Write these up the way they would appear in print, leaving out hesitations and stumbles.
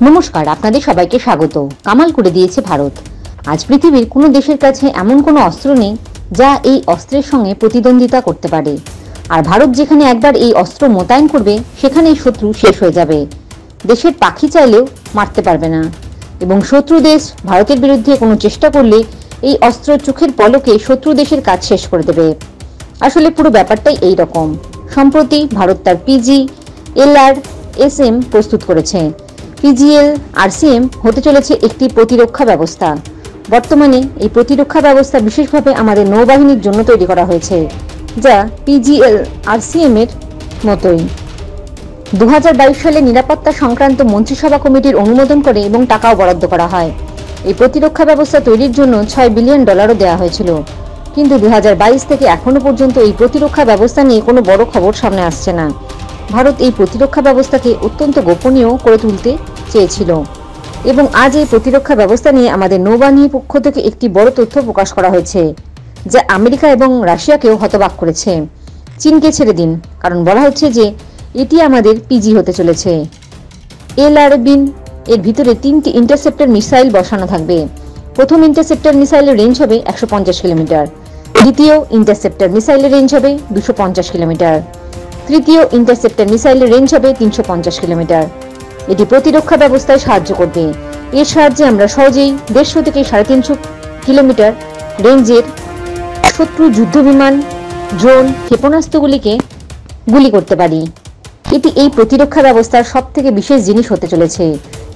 নমস্কার, আপনাদের সবাইকে স্বাগত। কামাল করে দিয়েছে ভারত। আজ পৃথিবীর কোনো দেশের কাছে এমন কোনো অস্ত্র নেই যা এই অস্ত্রের সঙ্গে প্রতিদ্বন্দ্বিতা করতে পারে। আর ভারত যেখানে একবার এই অস্ত্র মোতায়েন করবে সেখানেই শত্রু শেষ হয়ে যাবে। দেশের পাখি চাইলেও মারতে পারবে না, এবং শত্রু দেশ ভারতের বিরুদ্ধে কোনো চেষ্টা করলে এই অস্ত্র চোখের পলকে শত্রু দেশের কাজ শেষ করে দেবে। আসলে পুরো ব্যাপারটাই এই রকম। সম্প্রতি ভারত তার PGLRSM প্রস্তুত করেছে। PGLRSM হতে চলেছে একটি প্রতিরক্ষা ব্যবস্থা। বর্তমানে এই প্রতিরক্ষা ব্যবস্থা বিশেষভাবে আমাদের নৌবাহিনীর জন্য তৈরি করা হয়েছে, যা PGLRSM এর মতোই 2022 সালে নিরাপত্তা সংক্রান্ত মন্ত্রিসভা কমিটির অনুমোদন করে এবং টাকাও বরাদ্দ করা হয়। এই প্রতিরক্ষা ব্যবস্থা তৈরির জন্য $6 বিলিয়ন দেওয়া হয়েছিল, কিন্তু 2022 থেকে এখনো পর্যন্ত এই প্রতিরক্ষা ব্যবস্থা নিয়ে কোনো বড় খবর সামনে আসছে না। ভারত এই প্রতিরক্ষা ব্যবস্থাকে অত্যন্ত গোপনীয় করে তুলতে চেয়েছিল, এবং আজ এই প্রতিরক্ষা ব্যবস্থা নিয়ে আমাদের নৌবাহিনীর পক্ষ থেকে একটি বড় তথ্য প্রকাশ করা হয়েছে, যা আমেরিকা এবং রাশিয়াকেও হতবাক করেছে। চীনকে ছেড়ে দিন, কারণ বলা হচ্ছে যে এটি আমাদের পিজি হতে চলেছে। LRBIN এর ভিতরে 3টি ইন্টারসেপ্টর মিসাইল বসানো থাকবে। প্রথম ইন্টারসেপ্টর মিসাইলের রেঞ্জ হবে 150 কিলোমিটার, দ্বিতীয় ইন্টারসেপ্টর মিসাইলের রেঞ্জ হবে 250 কিলোমিটার, তৃতীয় ইন্টারসেপ্টর মিসাইলের রেঞ্জ হবে 350 কিলোমিটার। এটি প্রতিরক্ষা ব্যবস্থায় সাহায্য করবে। এর সাহায্যে আমরা সহজেই 150 থেকে 350 কিলোমিটার রেঞ্জের শত্রু যুদ্ধবিমান, ড্রোন, ক্ষেপণাস্ত্রগুলিকে গুলি করতে পারি। এটি এই প্রতিরক্ষা ব্যবস্থার সবথেকে বিশেষ জিনিস হতে চলেছে,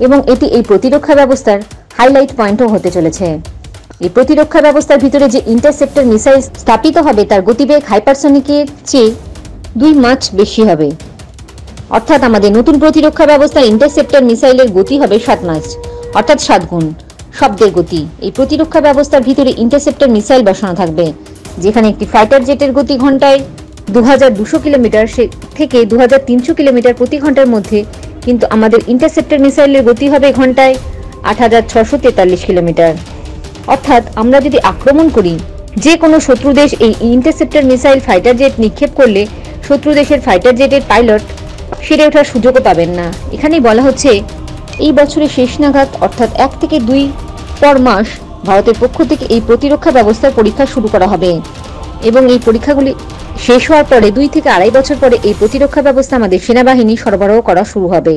এবং এটি এই প্রতিরক্ষা ব্যবস্থার হাইলাইট পয়েন্টও হতে চলেছে। এই প্রতিরক্ষা ব্যবস্থার ভিতরে যে ইন্টারসেপ্টর মিসাইল স্থাপিত হবে তার গতিবেগ হাইপারসনিকের চেয়ে 2 মাচ বেশি হবে। অর্থাৎ আমাদের নতুন প্রতিরক্ষা ব্যবস্থার ইন্টারসেপ্টর মিসাইলের গতি হবে 7 মাচ, অর্থাৎ 7 গুণ শব্দের গতি। এই প্রতিরক্ষা ব্যবস্থার ভিতরে ইন্টারসেপ্টর মিসাইল বসানো থাকবে, যেখানে একটি ফাইটার জেটের গতি ঘন্টায় 2200 কিলোমিটার থেকে 2300 কিলোমিটার প্রতি ঘন্টার মধ্যে, কিন্তু আমাদের ইন্টারসেপ্টর মিসাইলের গতি হবে ঘন্টায় 8643 কিলোমিটার। অর্থাৎ আমরা যদি আক্রমণ করি, যে কোনো শত্রু দেশ এই ইন্টারসেপ্টর মিসাইল ফাইটার জেট নিক্ষেপ করলে শত্রু দেশের ফাইটার জেটের পাইলট সেরে ওঠার সুযোগও পাবেন না। এখানেই বলা হচ্ছে এই বছরের শেষ নাগাদ, অর্থাৎ 1 থেকে 2 পর মাস ভারতের পক্ষ থেকে এই প্রতিরক্ষা ব্যবস্থার পরীক্ষা শুরু করা হবে, এবং এই পরীক্ষাগুলি শেষ হওয়ার পরে 2 থেকে 2.5 বছর পরে এই প্রতিরক্ষা ব্যবস্থা আমাদের সেনাবাহিনী সরবরাহ করা শুরু হবে।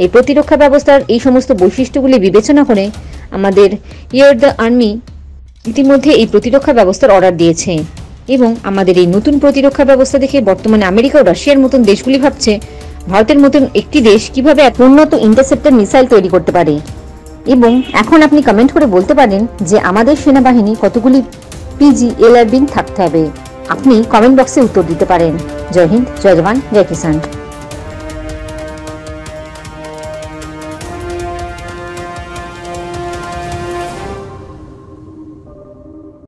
এই প্রতিরক্ষা ব্যবস্থার এই সমস্ত বৈশিষ্ট্যগুলি বিবেচনা করে আমাদের দ্য আর্মি ইতিমধ্যে এই প্রতিরক্ষা ব্যবস্থার অর্ডার দিয়েছে, এবং আমাদের এই নতুন প্রতিরক্ষা ব্যবস্থা দেখে বর্তমানে আমেরিকা ও রাশিয়ার মতন দেশগুলি ভাবছে ভারতের মতন একটি দেশ কিভাবে এক উন্নত ইন্টারসেপ্টর মিসাইল তৈরি করতে পারে। এবং এখন আপনি কমেন্ট করে বলতে পারেন যে আমাদের সেনাবাহিনী কতগুলি PGLRBIN থাকতে হবে। আপনি কমেন্ট বক্সে উত্তর দিতে পারেন। জয় হিন্দ, জয় জওয়ান, জয় কিষান।